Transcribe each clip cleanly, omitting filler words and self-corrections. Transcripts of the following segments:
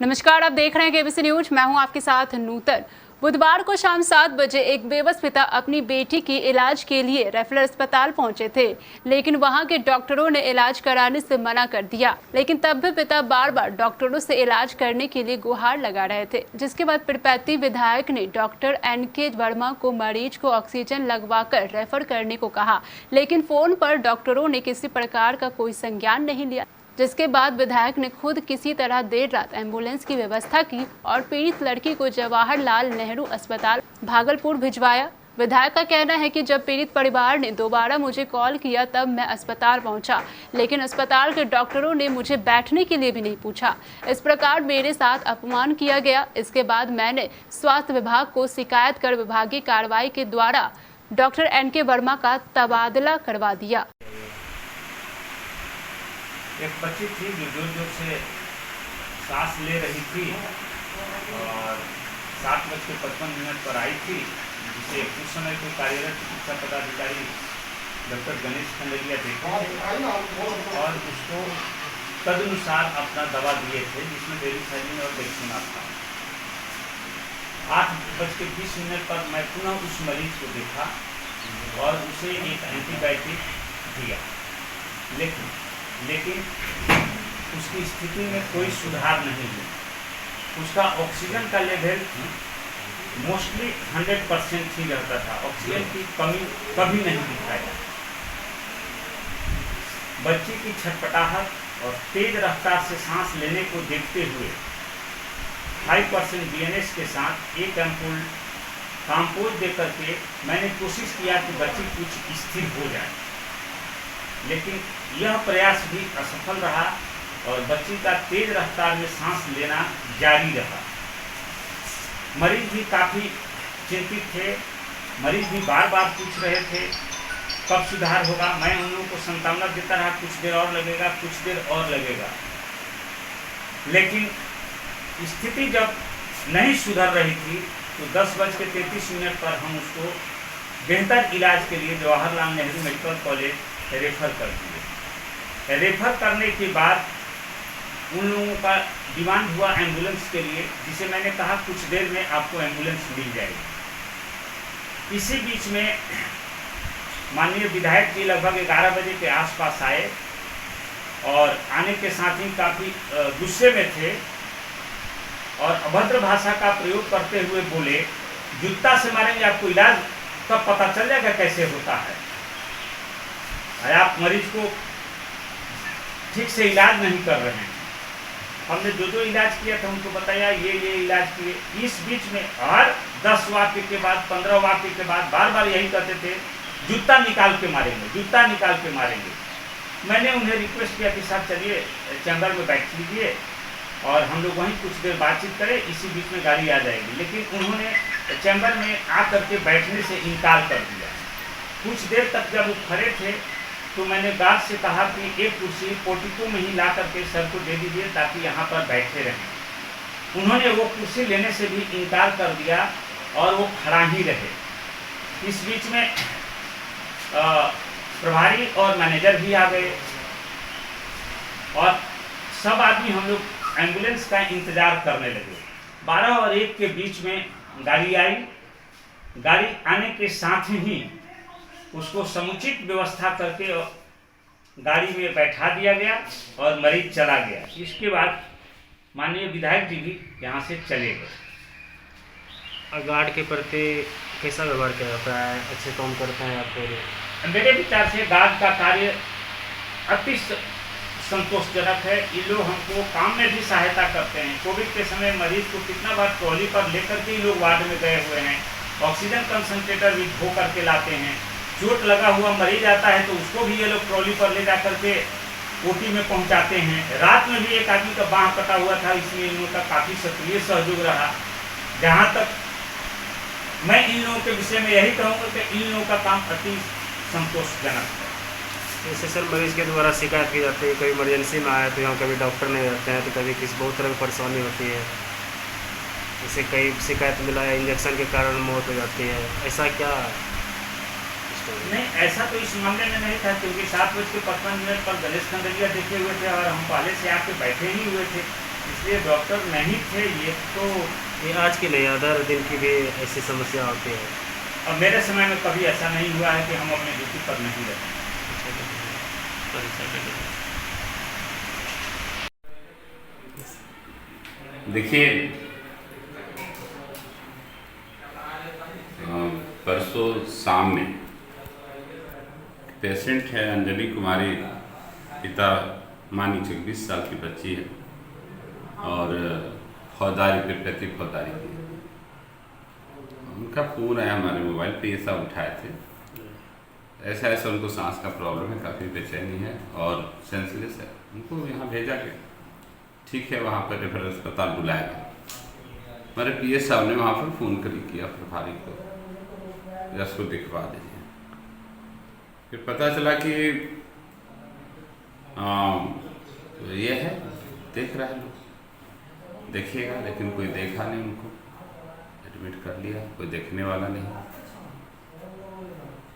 नमस्कार, आप देख रहे हैं केबीसी न्यूज। मैं हूं आपके साथ नूतन। बुधवार को शाम 7 बजे एक बेबस पिता अपनी बेटी की इलाज के लिए रेफरल अस्पताल पहुंचे थे, लेकिन वहां के डॉक्टरों ने इलाज कराने से मना कर दिया। लेकिन तब भी पिता बार बार डॉक्टरों से इलाज करने के लिए गुहार लगा रहे थे, जिसके बाद पीरपैंती विधायक ने डॉक्टर NK वर्मा को मरीज को ऑक्सीजन लगवाकर रेफर करने को कहा, लेकिन फोन पर डॉक्टरों ने किसी प्रकार का कोई संज्ञान नहीं लिया, जिसके बाद विधायक ने खुद किसी तरह देर रात एम्बुलेंस की व्यवस्था की और पीड़ित लड़की को जवाहरलाल नेहरू अस्पताल भागलपुर भिजवाया। विधायक का कहना है कि जब पीड़ित परिवार ने दोबारा मुझे कॉल किया तब मैं अस्पताल पहुंचा, लेकिन अस्पताल के डॉक्टरों ने मुझे बैठने के लिए भी नहीं पूछा। इस प्रकार मेरे साथ अपमान किया गया। इसके बाद मैंने स्वास्थ्य विभाग को शिकायत कर विभागीय कार्रवाई के द्वारा डॉक्टर NK वर्मा का तबादला करवा दिया। एक बच्ची थी जो जोर जोर से सांस ले रही थी और 7:55 पर आई थी, जिसे उस समय कोई कार्यरत चिकित्सा पदाधिकारी डॉक्टर गणेश खंडेरिया देखे और उसको तदनुसार अपना दवा दिए थे, जिसमें डेरिसाइलिन और डेक्सोनास था। 8:20 पर मैं पुनः उस मरीज को देखा और उसे एक एंटीबायोटिक दिया, लेकिन उसकी स्थिति में कोई सुधार नहीं हुआ। उसका ऑक्सीजन का लेवल मोस्टली 100% ही रहता था। ऑक्सीजन की कमी कभी नहीं दिखाया। बच्ची की छटपटाहट और तेज रफ्तार से सांस लेने को देखते हुए 5% BNS के साथ एक एम्पूल कॉम्पोज देकर के मैंने कोशिश किया कि बच्ची कुछ स्थिर हो जाए, लेकिन यह प्रयास भी असफल रहा और बच्ची का तेज रफ्तार में सांस लेना जारी रहा। मरीज भी काफ़ी चिंतित थे। मरीज भी बार बार पूछ रहे थे कब सुधार होगा। मैं उन लोगों को सांत्वना देता रहा, कुछ देर और लगेगा, कुछ देर और लगेगा, लेकिन स्थिति जब नहीं सुधर रही थी तो 10:33 पर हम उसको बेहतर इलाज के लिए Jawaharlal Nehru medical college refer कर दिए। रेफर करने के बाद उन लोगों का डिमांड हुआ एम्बुलेंस के लिए, जिसे मैंने कहा कुछ देर में आपको एम्बुलेंस मिल जाएगी। इसी बीच में माननीय विधायक जी लगभग 11 बजे के आसपास आए और आने के साथ ही काफ़ी गुस्से में थे और अभद्र भाषा का प्रयोग करते हुए बोले, जूता से मारेंगे आपको, इलाज कब पता चल जाएगा कैसे होता है। आप मरीज को ठीक से इलाज नहीं कर रहे हैं। हमने जो इलाज किया था उनको बताया, ये इलाज किए। इस बीच में हर 10 वाक्य के बाद 15 वाक्य के बाद बार बार यही कहते थे, जूता निकाल के मारेंगे, जूता निकाल के मारेंगे। मैंने उन्हें रिक्वेस्ट किया कि साहब चलिए चैम्बर में बैठ लीजिए और हम लोग वहीं कुछ देर बातचीत करें, इसी बीच में गाड़ी आ जाएगी। लेकिन उन्होंने चैम्बर में आकर के बैठने से इनकार कर दिया। कुछ देर तक जब वो खड़े थे तो मैंने गार्ड से कहा कि एक कुर्सी पोर्टिको में ही ला करके सर को दे दीजिए ताकि यहाँ पर बैठे रहें। उन्होंने वो कुर्सी लेने से भी इनकार कर दिया और वो खड़ा ही रहे। इस बीच में प्रभारी और मैनेजर भी आ गए और सब आदमी हम लोग एम्बुलेंस का इंतजार करने लगे। 12 और 1 के बीच में गाड़ी आई। गाड़ी आने के साथ ही उसको समुचित व्यवस्था करके गाड़ी में बैठा दिया गया और मरीज चला गया। इसके बाद माननीय विधायक जी भी यहाँ से चले गए। गार्ड के प्रति कैसा व्यवहार किया जाता है? अच्छे काम करते हैं आप? मेरे विचार से गार्ड का कार्य अति संतोषजनक है। ये लोग हमको काम में भी सहायता करते हैं। कोविड के समय मरीज को कितना बार ट्रॉली पर लेकर के लोग वार्ड में गए हुए हैं। ऑक्सीजन कंसंट्रेटर भी धो करके लाते हैं। चोट लगा हुआ मरीज आता है तो उसको भी ये लोग ट्रॉली पर ले जा करके OT में पहुंचाते हैं। रात में भी एक आदमी का बाँह कटा हुआ था, इसलिए इन लोगों का काफ़ी सक्रिय सहयोग रहा। जहाँ तक मैं इन लोगों के विषय में यही कहूँगा कि इन लोगों का काम अति संतोषजनक है। जैसे सर मरीज के द्वारा शिकायत की जाती है, कोई इमरजेंसी में आया तो यहाँ कभी डॉक्टर नहीं रहते हैं, तो कभी किसी बहुत तरह की परेशानी होती है। जैसे कई शिकायत मिला है इंजेक्शन के कारण मौत हो जाती है, ऐसा क्या? नहीं, ऐसा तो इस मामले में नहीं था, क्योंकि 7:55 पर गणेश खंडेरिया देखे हुए थे और हम पहले से आके बैठे ही हुए थे। इसलिए डॉक्टर नहीं थे ये तो। ये आज की नहीं, अदर दिन की भी ऐसी समस्या होती है। और मेरे समय में कभी ऐसा नहीं हुआ है कि हम अपने ड्यूटी पर नहीं रहे। देखिए, परसों शाम में पेशेंट है अंजलि कुमारी, पिता मानी 20 साल की बच्ची है और फौजदारी पे प्रति फौजदारी की। उनका फ़ोन आया हमारे मोबाइल पे, ये सब उठाए थे। ऐसा ऐसा उनको सांस का प्रॉब्लम है, काफ़ी बेचैनी है और सेंसलेस है। उनको यहाँ भेजा गया, ठीक है, वहाँ पर रेफरल अस्पताल बुलाया गया। हमारे पीएस साहब ने वहाँ पर फ़ोन किया प्रभारी को, इसको दिखवा दीजिए। फिर पता चला कि ये है, देख रहा है, लोग देखिएगा, लेकिन कोई देखा नहीं। उनको एडमिट कर लिया, कोई देखने वाला नहीं।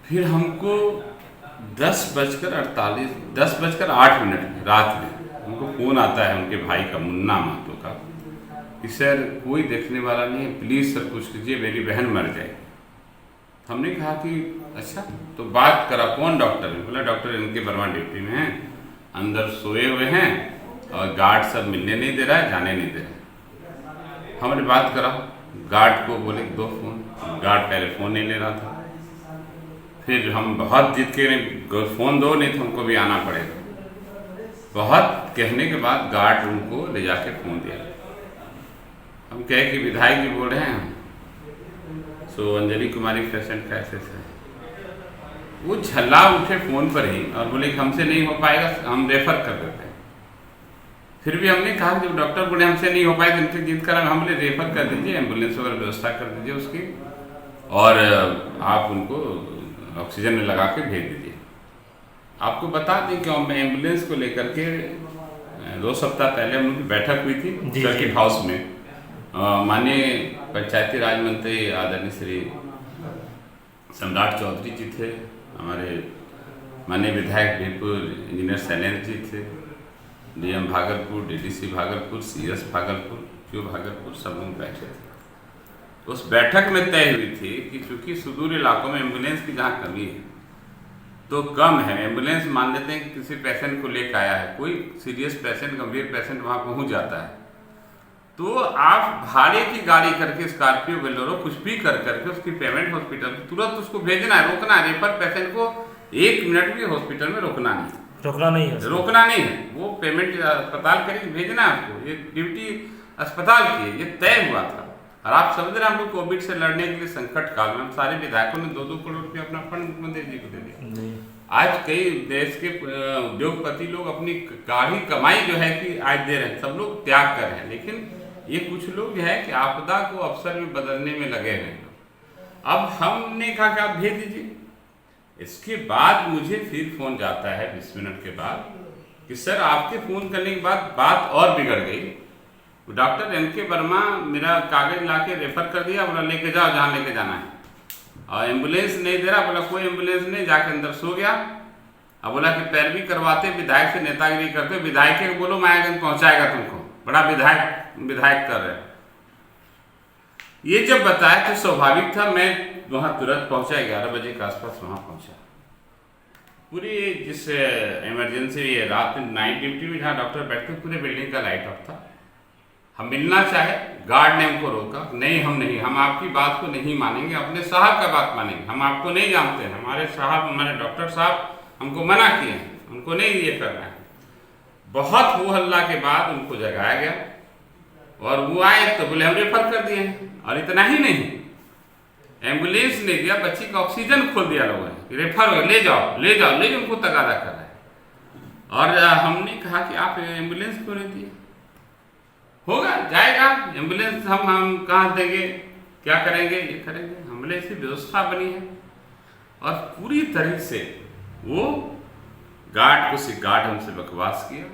फिर हमको 10:08 रात में उनको फ़ोन आता है उनके भाई का, मुन्ना महतो का, कि सर कोई देखने वाला नहीं है, प्लीज़ सर कुछ कीजिए, मेरी बहन मर जाएगी। हमने कहा कि अच्छा, तो बात करा, कौन डॉक्टर है? बोला डॉक्टर इनके वर्मा ड्यूटी में हैं, अंदर सोए हुए हैं और गार्ड सब मिलने नहीं दे रहा है, जाने नहीं दे रहा है। हमने बात करा गार्ड को, बोले 2 फ़ोन। गार्ड पहले फ़ोन नहीं ले रहा था। फिर हम बहुत जिद के फ़ोन दो, नहीं तो हमको भी आना पड़ेगा। बहुत कहने के बाद गार्ड उनको ले जाके फ़ोन दिया। हम कहे कि विधायक जी बोल रहे हैं, सो अंजलि कुमारी पेशेंट कैसे है। वो झल्ला उठे फ़ोन पर ही और बोले कि हमसे नहीं हो पाएगा, हम रेफ़र कर देते हैं। फिर भी हमने कहा कि जब डॉक्टर बोले हमसे नहीं हो पाएगा, इनसे जिद करा, हम बोले रेफ़र कर दीजिए, एम्बुलेंस वगैरह व्यवस्था कर दीजिए उसकी, और आप उनको ऑक्सीजन में लगा के भेज दीजिए। आपको बता दें कि हम एम्बुलेंस को लेकर के 2 सप्ताह पहले हम उनकी बैठक हुई थी सर्किट हाउस में। माननीय पंचायती राज मंत्री आदरणीय श्री सम्राट चौधरी जी थे, हमारे माननीय विधायक बीरपुर इंजीनियर शैलेंद्र जी थे, DM Bhagalpur, DDC Bhagalpur, CS Bhagalpur, PO Bhagalpur, सब लोग बैठे थे। उस बैठक में तय हुई थी कि चूँकि सुदूर इलाकों में एम्बुलेंस की जहाँ कमी है तो कम है, एम्बुलेंस मान लेते हैं कि किसी पेशेंट को लेकर आया है, कोई सीरियस पेशेंट, गंभीर पेशेंट वहाँ पहुँच जाता है, तो आप भाड़े की गाड़ी करके, स्कॉर्पियो, बोलेरो, कुछ भी कर करके उसकी पेमेंट हॉस्पिटल तुरंत उसको भेजना है, रोकना है। रेफर पेशेंट को 1 मिनट भी हॉस्पिटल में रोकना नहीं है। वो पेमेंट अस्पताल करके भेजना है आपको। ये ड्यूटी अस्पताल की है, ये तय हुआ था। और आप समझ रहे हैं, हम लोग कोविड से लड़ने के लिए संकट काल में हम सारे विधायकों ने 2-2 करोड़ रुपया अपना फंड मुख्यमंत्री जी को दे दिया। आज कई देश के उद्योगपति लोग अपनी गाढ़ी कमाई जो है कि आज दे रहे हैं, सब लोग त्याग कर रहे हैं, लेकिन ये कुछ लोग जो है कि आपदा को अवसर में बदलने में लगे हुए हैं। अब हमने कहा कि आप भेज दीजिए। इसके बाद मुझे फिर फ़ोन जाता है 20 मिनट के बाद कि सर आपके फ़ोन करने के बाद बात और बिगड़ गई, डॉक्टर एनके वर्मा मेरा कागज ला के रेफर कर दिया, बोला लेके जाओ जहाँ लेके जाना है, और एम्बुलेंस नहीं दे रहा, बोला कोई एम्बुलेंस नहीं, जाके अंदर सो गया। अब बोला कि पैरवी करवाते, विधायक से नेतागिरी करते, विधायक के बोलो मायागंज पहुँचाएगा तुमको, बड़ा विधायक कर रहे। ये जब बताया तो स्वाभाविक था, मैं वहाँ तुरंत पहुँचा, 11 बजे के आसपास वहाँ पहुँचा। पूरी जिस इमरजेंसी रात में नाइट ड्यूटी में जहाँ डॉक्टर बैठते, पूरे बिल्डिंग का लाइट ऑफ था। हम मिलना चाहे, गार्ड ने हमको रोका, नहीं हम आपकी बात को नहीं मानेंगे, अपने साहब का बात मानेंगे, हम आपको नहीं जानते हैं, हमारे साहब, हमारे डॉक्टर साहब हमको मना किए हैं, उनको नहीं ये करना है। बहुत हो हल्ला के बाद उनको जगाया गया और वो आए तो बोले हम रेफर कर दिए हैं। और इतना ही नहीं, एम्बुलेंस नहीं दिया, बच्ची का ऑक्सीजन खोल दिया लोगों ने, रेफर हो, ले जाओ उनको तगादा कर रहा है। और हमने कहा कि आप एम्बुलेंस क्यों नहीं दिए? होगा, जाएगा एम्बुलेंस, हम कहाँ देंगे, क्या करेंगे, ये करेंगे। एम्बुलेंस की व्यवस्था बनी है और पूरी तरह से वो गार्ड हमसे बकवास किया।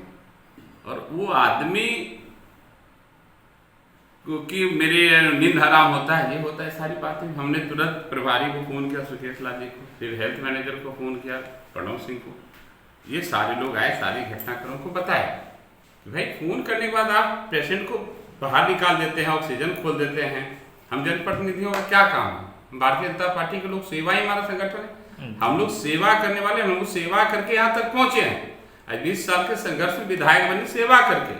और वो आदमी क्योंकि मेरे नींद हराम होता है, ये होता है, सारी बातें। हमने तुरंत प्रभारी को फ़ोन किया, सुकेश लाल जी को, फिर हेल्थ मैनेजर को फ़ोन किया, प्रणव सिंह को। ये सारे लोग आए, सारी घटनाक्रम को बताया भाई फ़ोन करने के बाद आप पेशेंट को बाहर निकाल देते हैं, ऑक्सीजन खोल देते हैं। हम जनप्रतिनिधियों का क्या काम है? भारतीय जनता पार्टी के लोग सेवा ही हमारा संगठन है। हम लोग सेवा करने वाले, हम लोग सेवा करके यहाँ तक पहुँचे हैं। आज 20 साल के संघर्ष में विधायक बने सेवा करके।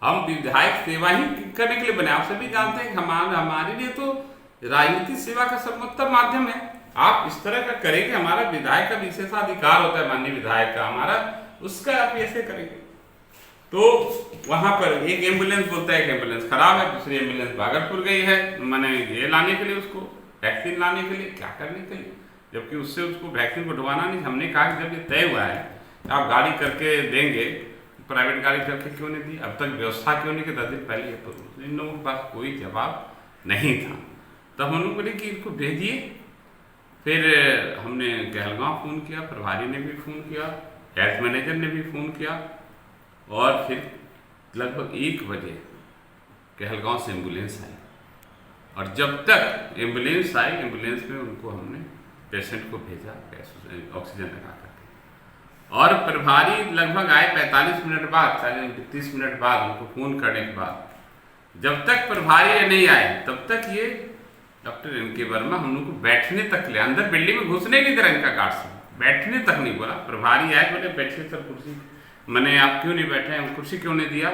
हम विधायक सेवा ही करने के लिए बने। आप सभी जानते हैं कि हमारे लिए तो राजनीतिक सेवा का सर्वोत्तम माध्यम है। आप इस तरह का करेंगे, हमारा विधायक का विशेषाधिकार होता है, माननीय विधायक का हमारा, उसका आप ऐसे करेंगे। तो वहां पर एक एम्बुलेंस बोलता है कि एम्बुलेंस खराब है, दूसरी एम्बुलेंस भागलपुर गई है, मैंने ये लाने के लिए, उसको वैक्सीन लाने के लिए, क्या करने के लिए, जबकि उससे उसको वैक्सीन को ढुवाना नहीं। हमने कहा कि जब ये तय हुआ है आप गाड़ी करके देंगे, प्राइवेट गाड़ी करके क्यों नहीं दी? अब तक व्यवस्था क्यों नहीं की? 10 दिन पहले तो इन लोगों के पास कोई जवाब नहीं था। तब हम लोग बोले कि इनको भेजिए। फिर हमने कहलगांव फ़ोन किया, प्रभारी ने भी फ़ोन किया, हेल्थ मैनेजर ने भी फ़ोन किया, और फिर लगभग 1 बजे कहलगांव से एम्बुलेंस आई। और जब तक एम्बुलेंस आई, एम्बुलेंस में उनको हमने पेशेंट को भेजा ऑक्सीजन लगा करके। और प्रभारी लगभग आए 45 मिनट बाद, 30 मिनट बाद उनको फ़ोन करने के बाद। जब तक प्रभारी नहीं आए तब तक ये डॉक्टर एन.के. वर्मा हम लोग को बैठने तक ले, अंदर बिल्डिंग में घुसने नहीं दे रहा इनका गार्ड से, बैठने तक नहीं बोला। प्रभारी आए, बोले बैठिए सर कुर्सी, मैंने आप क्यों नहीं बैठे हैं? कुर्सी क्यों नहीं दिया?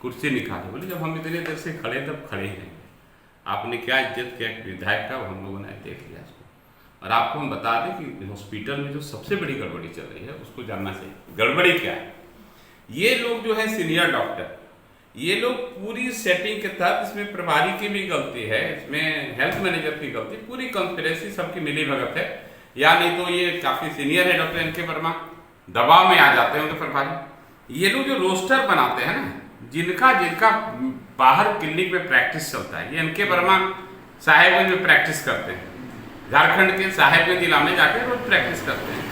कुर्सी निकाले। बोले जब हम इतने देर से खड़े तब खड़े ही रहेंगे। आपने क्या इज्जत किया विधायक का, हम लोगों ने देख लिया इसको। और आपको हम बता दें कि हॉस्पिटल में जो सबसे बड़ी गड़बड़ी चल रही है उसको जानना चाहिए। गड़बड़ी क्या है? ये लोग जो है सीनियर डॉक्टर, ये लोग पूरी सेटिंग के तहत, इसमें प्रभारी की भी गलती है, इसमें हेल्थ मैनेजर की गलती, पूरी कॉन्स्पिरेसी सबकी मिली भगत है। या नहीं तो ये काफ़ी सीनियर है डॉक्टर एन.के. वर्मा, दबाव में आ जाते हैं उनके प्रभारी। ये लोग जो रोस्टर बनाते हैं ना, जिनका बाहर क्लिनिक में प्रैक्टिस चलता है, ये एन.के. वर्मा साहेबगंज में प्रैक्टिस करते हैं, झारखंड के साहेबगंज जिला में जाकर रोज प्रैक्टिस करते हैं,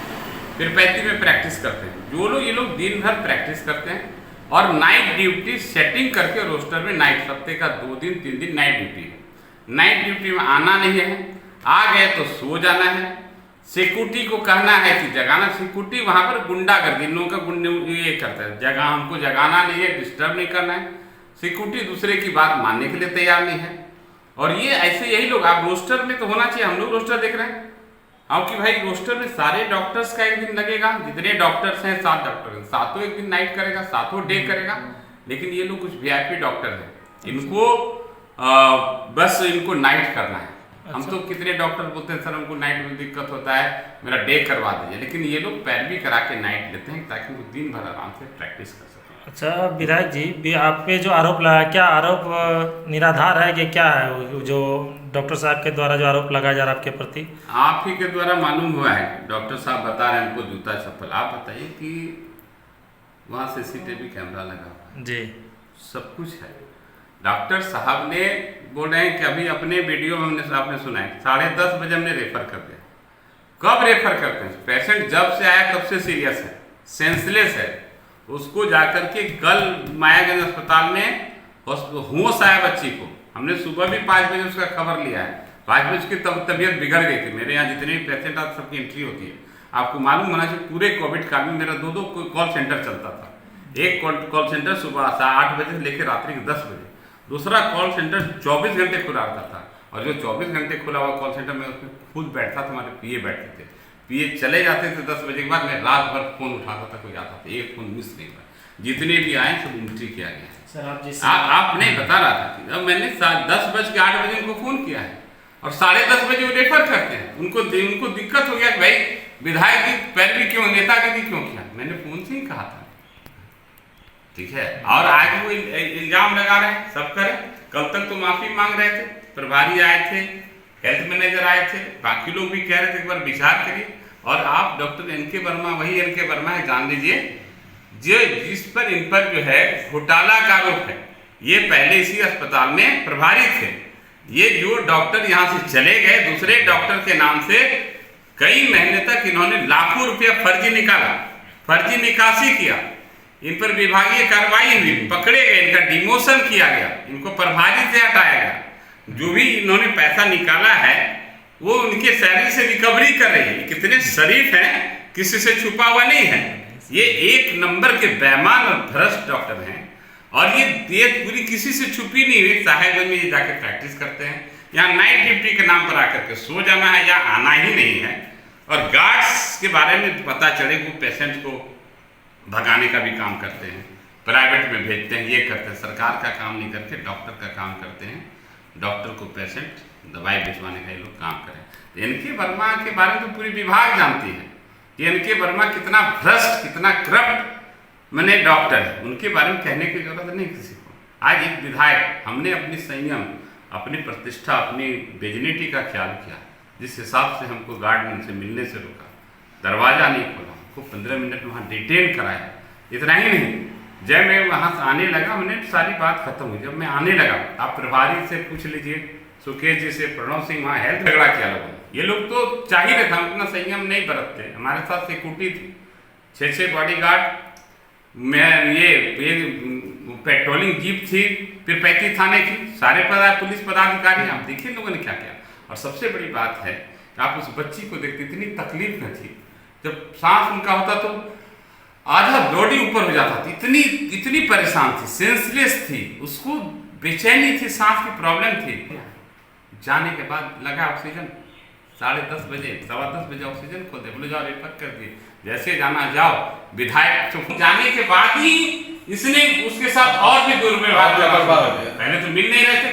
फिर 35 में प्रैक्टिस करते हैं। जो लोग, ये लोग दिन भर प्रैक्टिस करते हैं और नाइट ड्यूटी सेटिंग करके रोस्टर में, नाइट हफ्ते का 2 दिन 3 दिन नाइट ड्यूटी है। नाइट ड्यूटी में आना नहीं है, आ गए तो सो जाना है। सिक्योरिटी को कहना है कि जगाना, सिक्योरिटी वहाँ पर गुंडागर्दी, इन लोगों का ये करता है, जगह हमको जगाना नहीं है, डिस्टर्ब नहीं करना है। सिक्योरिटी दूसरे की बात मानने के लिए तैयार नहीं है। और ये ऐसे यही लोग, आप रोस्टर में तो होना चाहिए, हम लोग रोस्टर देख रहे हैं अब कि भाई रोस्टर में सारे डॉक्टर्स का एक दिन लगेगा, जितने डॉक्टर्स हैं 7 डॉक्टर हैं, 7 एक दिन नाइट करेगा, 7 डे करेगा। लेकिन ये लोग कुछ VIP डॉक्टर हैं, इनको बस इनको नाइट करना है। हम तो कितने डॉक्टर बोलते हैं सर हमको नाइट में दिक्कत होता है, मेरा डे करवा दीजिए, लेकिन ये लोग पैरवी करा के नाइट लेते हैं ताकि वो दिन भर आराम से प्रैक्टिस कर सकें। अच्छा विधायक जी, आप पे जो आरोप लगा, क्या आरोप निराधार है कि क्या है? जो डॉक्टर साहब के द्वारा जो आरोप लगाया जा रहा है आपके प्रति, आप ही के द्वारा मालूम हुआ है। डॉक्टर साहब बता रहे हैं हमको जूता चप्पल। आप बताइए कि वहाँ CCTV कैमरा लगा हुआ है जी, सब कुछ है। डॉक्टर साहब ने बोल रहे हैं कि अभी अपने वीडियो में आपने सुना है 10:30 बजे हमने रेफर कर दिया। कब रेफर करते हैं? पेशेंट जब से आया तब से सीरियस है, सेंसलेस है, उसको जाकर के कल मायागंज अस्पताल में होश आया बच्ची को। हमने सुबह भी 5 बजे उसका खबर लिया है। 5 बजे उसकी तबीयत बिगड़ गई थी। मेरे यहाँ जितने भी पेशेंट आते सबकी एंट्री होती है। आपको मालूम होना चाहिए पूरे कोविड काल में मेरा 2 कॉल सेंटर चलता था। एक कॉल सेंटर सुबह 8 बजे से लेकर रात्रि के 10 बजे, दूसरा कॉल सेंटर 24 घंटे खुला रहता था। और जो 24 घंटे खुला हुआ कॉल सेंटर में उसमें खुद बैठता था, हमारे PA बैठते थे। PA चले जाते थे 10 बजे के बाद, मैं रात भर फोन उठाता था, कोई आता था, एक फोन मिस नहीं हुआ। जितने भी आए सब एंट्री किया गया। सर आप नहीं बता रहा था कि अब मैंने 10:08 बजे उनको फोन किया है और 10:30 बजे वो रेफर करते हैं। उनको दिक्कत हो गया कि भाई विधायक की पैरवी क्यों, नेता की क्यों किया? मैंने फोन से ही कहा था, ठीक है। और आज वो इल्जाम लगा रहे हैं, सब करें। कल तक तो माफी मांग रहे थे, प्रभारी आए थे, हेल्थ मैनेजर आए थे, बाकी लोग भी कह रहे थे एक बार विचार करिए। और आप डॉक्टर एन.के. वर्मा वही एन.के. वर्मा है, जान लीजिए, जिस पर इन पर जो है घोटाला का आरोप है। ये पहले इसी अस्पताल में प्रभारी थे। ये जो डॉक्टर यहाँ से चले गए, दूसरे डॉक्टर के नाम से कई महीने तक इन्होंने लाखों रुपया फर्जी निकाला, फर्जी निकासी किया। इन पर विभागीय कार्रवाई हुई, पकड़े गए, इनका डिमोशन किया गया, इनको प्रभारी से हटाया गया। जो भी इन्होंने पैसा निकाला है वो उनके सैलरी से रिकवरी कर रही है। कितने शरीफ हैं, किसी से छुपा हुआ नहीं है। ये एक नंबर के बेईमान और भ्रष्ट डॉक्टर हैं। और ये पूरी किसी से छुपी नहीं हुई। साहेबगंज में ये जाके प्रैक्टिस करते हैं, यहाँ नाइट ड्यूटी के नाम पर आकर के सो जाना है या आना ही नहीं है। और गार्ड्स के बारे में पता चले वो पेशेंट को भगाने का भी काम करते हैं, प्राइवेट में भेजते हैं, ये करते हैं। सरकार का काम नहीं करते, डॉक्टर का काम करते हैं। डॉक्टर को पेशेंट दवाई भिजवाने का ये लोग काम करें। एनके वर्मा के बारे में तो पूरी विभाग जानती है कि एनके वर्मा कितना भ्रष्ट, कितना करप्ट मैंने डॉक्टर है। उनके बारे में कहने की जरूरत नहीं किसी को। आज एक विधायक, हमने अपनी संयम, अपनी प्रतिष्ठा, अपनी डिग्निटी का ख्याल किया। जिस हिसाब से हमको गार्डमैन से मिलने से रोका, दरवाज़ा नहीं खोला, हमको 15 मिनट वहाँ डिटेन कराया। इतना ही नहीं, जब मैं वहाँ से आने लगा, मैंने सारी बात खत्म हुई। जब मैं आने लगा, आप प्रभारी से पूछ लीजिए, सुकेश जी से, प्रणव सिंह, वहाँ हेल्थ झगड़ा किया लोगों ने। ये लोग तो चाहिए था, उतना संयम नहीं बरतते। हमारे साथ सिक्योरिटी थी, 6 बॉडीगार्ड, मैं ये पेट्रोलिंग जीप थी, फिर 35 थाने की, सारे पुलिस पदाधिकारी। आप देखिए लोगों ने क्या किया। और सबसे बड़ी बात है कि आप उस बच्ची को देखते, इतनी तकलीफ में थी। जब सांस उनका होता तो आधा बॉडी ऊपर हो जाता था, इतनी परेशान थी, सेंसलेस थी, उसको बेचैनी थी, सांस की प्रॉब्लम थी। जाने के बाद लगा ऑक्सीजन, 10:30 बजे, 10:15 बजे ऑक्सीजन खोल दे, बोले जाओ रेफर कर दिए। जैसे जाना जाओ, विधायक जाने के बाद ही इसने उसके साथ और भी दुर्व्यवहार किया। पहले तो मिल नहीं रहे थे,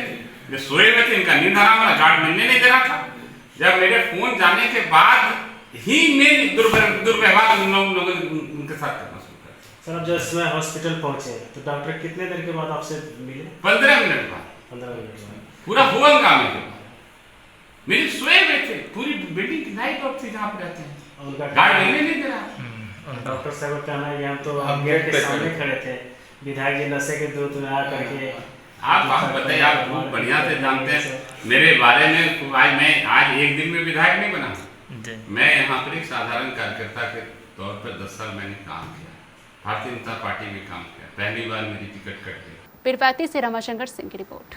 जो सोए हुए थे, इनका नींद हराम वाला, गार्ड मिलने नहीं दे रहा था। जब मेरे फोन जाने के बाद ही मैं दुर्व्यवहार लोगों उनके साथ करना शुरू कर। सर, अब जब इसमें हॉस्पिटल पहुंचे तो डॉक्टर कितने देर के बाद आपसे मिले? 15 मिनट बाद। 15 मिनट बाद पूरा हुआ काम है। मेरे सोए हुए थे, पूरी बिल्डिंग की नाइट ऑफ थी जहाँ पे रहते हैं, उनका गार्ड मिलने नहीं दे रहा। डॉक्टर साहब का कहना है कि हम तो गेट के सामने खड़े थे, विधायक जी नशे के दूध में आ करके। आप बताइए, आप खूब बढ़िया से जानते हैं मेरे बारे में। आज एक दिन में विधायक नहीं बना, मैं यहाँ पर एक साधारण कार्यकर्ता के तौर पर 10 साल मैंने काम किया, भारतीय जनता पार्टी में काम किया। पहली बार मेरी टिकट कट गई। पीरपैती से रमाशंकर सिंह की रिपोर्ट।